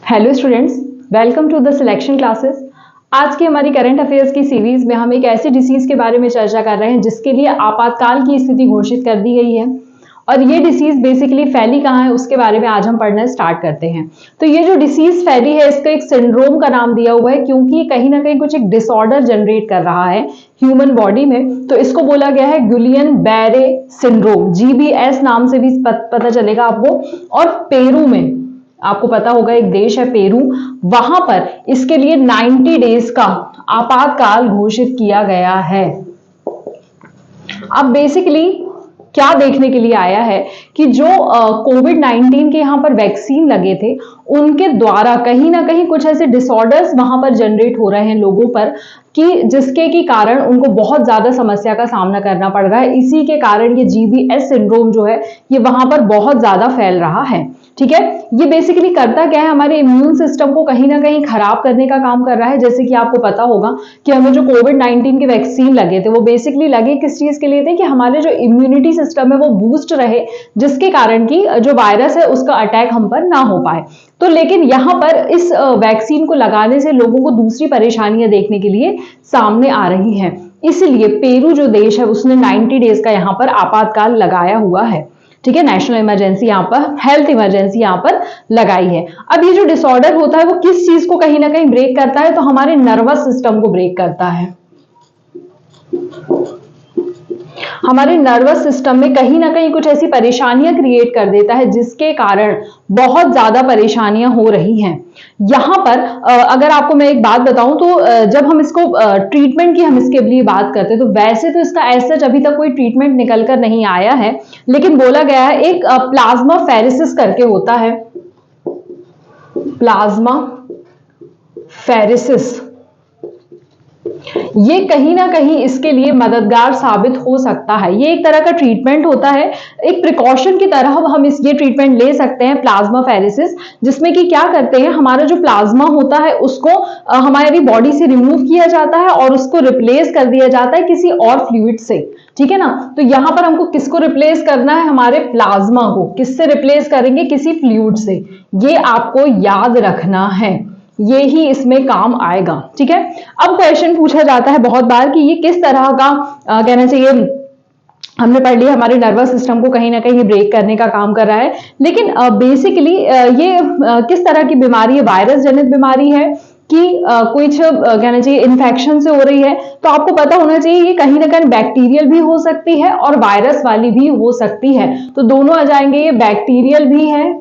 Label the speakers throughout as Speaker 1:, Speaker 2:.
Speaker 1: Hello students, welcome to the selection classes. आज की हमारी करंट अफेयर्स की सीरीज में हम एक ऐसे डिसीज के बारे में चर्चा कर रहे हैं जिसके लिए आपातकाल की स्थिति घोषित कर दी गई है और ये डिसीज बेसिकली फैली कहाँ है उसके बारे में आज हम पढ़ना स्टार्ट करते हैं। तो ये जो डिसीज फैली है इसका एक सिंड्रोम का नाम दिया हुआ है क्योंकि कहीं ना कहीं कुछ एक डिसऑर्डर जनरेट कर रहा है ह्यूमन बॉडी में। तो इसको बोला गया है गुलियन बैरे सिंड्रोम, GBS नाम से भी पता चलेगा आपको। और पेरू में, आपको पता होगा एक देश है पेरू, वहां पर इसके लिए 90 डेज का आपातकाल घोषित किया गया है। अब बेसिकली क्या देखने के लिए आया है कि जो कोविड-19 के यहाँ पर वैक्सीन लगे थे उनके द्वारा कहीं ना कहीं कुछ ऐसे डिसऑर्डर्स वहां पर जनरेट हो रहे हैं लोगों पर कि जिसके की कारण उनको बहुत ज्यादा समस्या का सामना करना पड़ रहा है। इसी के कारण ये GBS सिंड्रोम जो है ये वहां पर बहुत ज्यादा फैल रहा है। ठीक है, ये बेसिकली करता क्या है, हमारे इम्यून सिस्टम को कहीं ना कहीं खराब करने का काम कर रहा है। जैसे कि आपको पता होगा कि हमें जो कोविड-19 के वैक्सीन लगे थे वो बेसिकली लगे किस चीज के लिए थे कि हमारे जो इम्यूनिटी सिस्टम है वो बूस्ट रहे, जिसके कारण की जो वायरस है उसका अटैक हम पर ना हो पाए। तो लेकिन यहाँ पर इस वैक्सीन को लगाने से लोगों को दूसरी परेशानियां देखने के लिए सामने आ रही हैं। इसलिए पेरू जो देश है उसने 90 डेज का यहाँ पर आपातकाल लगाया हुआ है। ठीक है, नेशनल इमरजेंसी यहाँ पर, हेल्थ इमरजेंसी यहाँ पर लगाई है। अब ये जो डिसऑर्डर होता है वो किस चीज को कहीं ना कहीं ब्रेक करता है, तो हमारे नर्वस सिस्टम को ब्रेक करता है। हमारे नर्वस सिस्टम में कहीं ना कहीं कुछ ऐसी परेशानियां क्रिएट कर देता है जिसके कारण बहुत ज्यादा परेशानियां हो रही हैं। यहां पर अगर आपको मैं एक बात बताऊं तो जब हम इसको ट्रीटमेंट की हम इसके लिए बात करते हैं तो वैसे तो इसका ऐसा अभी तक कोई ट्रीटमेंट निकल कर नहीं आया है, लेकिन बोला गया है एक प्लाज्मा फेरेसिस करके होता है। प्लाज्मा फेरेसिस ये कहीं ना कहीं इसके लिए मददगार साबित हो सकता है। ये एक तरह का ट्रीटमेंट होता है, एक प्रिकॉशन की तरह हम ये ट्रीटमेंट ले सकते हैं प्लाज्मा फेरेसिस, जिसमें कि क्या करते हैं हमारा जो प्लाज्मा होता है उसको हमारी बॉडी से रिमूव किया जाता है और उसको रिप्लेस कर दिया जाता है किसी और फ्लूइड से। ठीक है ना, तो यहां पर हमको किसको रिप्लेस करना है, हमारे प्लाज्मा को। किससे रिप्लेस करेंगे, किसी फ्लूइड से। ये आपको याद रखना है, ये ही इसमें काम आएगा। ठीक है, अब क्वेश्चन पूछा जाता है बहुत बार कि ये किस तरह का कहना चाहिए, हमने पढ़ लिया हमारे नर्वस सिस्टम को कहीं ना कहीं ब्रेक करने का काम कर रहा है, लेकिन बेसिकली ये किस तरह की बीमारी है, वायरस जनित बीमारी है कि कुछ कहना चाहिए इन्फेक्शन से हो रही है। तो आपको पता होना चाहिए ये कहीं ना कहीं बैक्टीरियल भी हो सकती है और वायरस वाली भी हो सकती है। तो दोनों आ जाएंगे, ये बैक्टीरियल भी है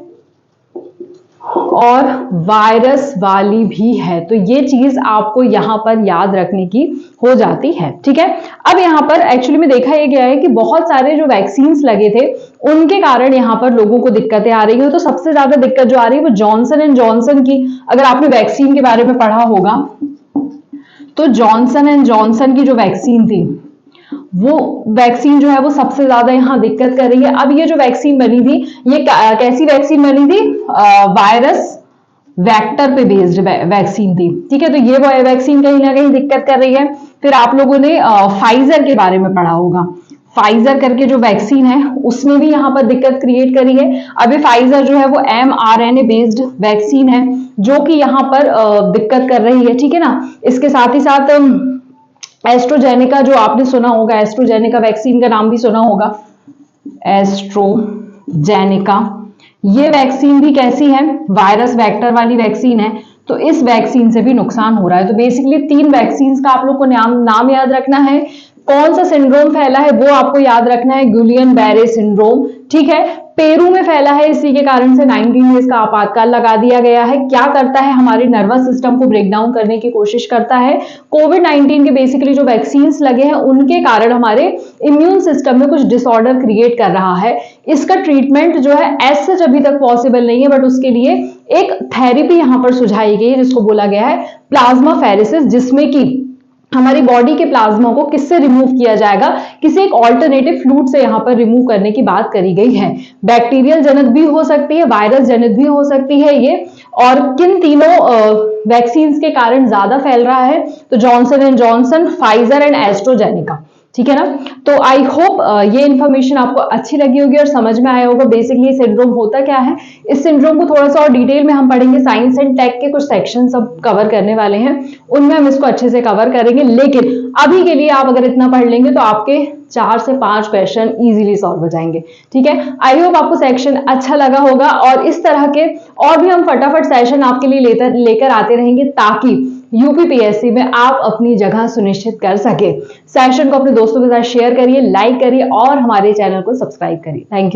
Speaker 1: और वायरस वाली भी है। तो ये चीज आपको यहां पर याद रखने की हो जाती है। ठीक है, अब यहां पर एक्चुअली में देखा यह गया है कि बहुत सारे जो वैक्सीन्स लगे थे उनके कारण यहां पर लोगों को दिक्कतें आ रही है। तो सबसे ज्यादा दिक्कत जो आ रही है वो जॉनसन एंड जॉनसन की, अगर आपने वैक्सीन के बारे में पढ़ा होगा तो जॉनसन एंड जॉनसन की जो वैक्सीन थी वो वैक्सीन जो है वो सबसे ज्यादा यहाँ दिक्कत कर रही है। अब ये जो वैक्सीन बनी थी ये कैसी वैक्सीन बनी थी, वायरस वेक्टर पे बेस्ड वैक्सीन थी। ठीक है, तो ये वैक्सीन कहीं ना कहीं दिक्कत कर रही है। फिर आप लोगों ने फाइजर के बारे में पढ़ा होगा, फाइजर करके जो वैक्सीन है उसने भी यहाँ पर दिक्कत क्रिएट करी है। अभी फाइजर जो है वो mRNA बेस्ड वैक्सीन है जो कि यहाँ पर दिक्कत कर रही है। ठीक है ना, इसके साथ ही साथ एस्ट्रोजेनेका जो आपने सुना होगा, एस्ट्रोजेनेका वैक्सीन का नाम भी सुना होगा, एस्ट्रोजेनेका, ये वैक्सीन भी कैसी है, वायरस वेक्टर वाली वैक्सीन है। तो इस वैक्सीन से भी नुकसान हो रहा है। तो बेसिकली 3 वैक्सीन का आप लोग को नाम याद रखना है। कौन सा सिंड्रोम फैला है वो आपको याद रखना है, गुलियन बैरे सिंड्रोम। ठीक है, पेरू में फैला है, इसी के कारण से 19 डेज का आपातकाल लगा दिया गया है। क्या करता है, हमारे नर्वस सिस्टम को ब्रेक डाउन करने की कोशिश करता है। कोविड-19 के बेसिकली जो वैक्सीन लगे हैं उनके कारण हमारे इम्यून सिस्टम में कुछ डिसऑर्डर क्रिएट कर रहा है। इसका ट्रीटमेंट जो है एज सच अभी तक पॉसिबल नहीं है, बट उसके लिए एक थेरेपी यहां पर सुझाई गई है जिसको बोला गया है प्लाज्मा फेरेसिस, जिसमें कि हमारी बॉडी के प्लाज्मा को किससे रिमूव किया जाएगा, किसी एक ऑल्टरनेटिव फ्लूइड से यहां पर रिमूव करने की बात करी गई है। बैक्टीरियल जनित भी हो सकती है, वायरस जनित भी हो सकती है ये, और किन तीनों वैक्सीन के कारण ज्यादा फैल रहा है, तो Johnson and Johnson, Pfizer and AstraZeneca. ठीक है ना। तो आई होप ये इन्फॉर्मेशन आपको अच्छी लगी होगी और समझ में आया होगा बेसिकली सिंड्रोम होता क्या है। इस सिंड्रोम को थोड़ा सा और डिटेल में हम पढ़ेंगे, साइंस एंड टेक के कुछ सेक्शन सब कवर करने वाले हैं, उनमें हम इसको अच्छे से कवर करेंगे। लेकिन अभी के लिए आप अगर इतना पढ़ लेंगे तो आपके 4 से 5 क्वेश्चन इजीली सॉल्व हो जाएंगे। ठीक है, आई होप आपको सेक्शन अच्छा लगा होगा और इस तरह के और भी हम फटाफट सेशन आपके लिए लेकर आते रहेंगे ताकि यूपीपीएससी में आप अपनी जगह सुनिश्चित कर सके। सेशन को अपने दोस्तों के साथ शेयर करिए, लाइक करिए और हमारे चैनल को सब्सक्राइब करिए। Thank you.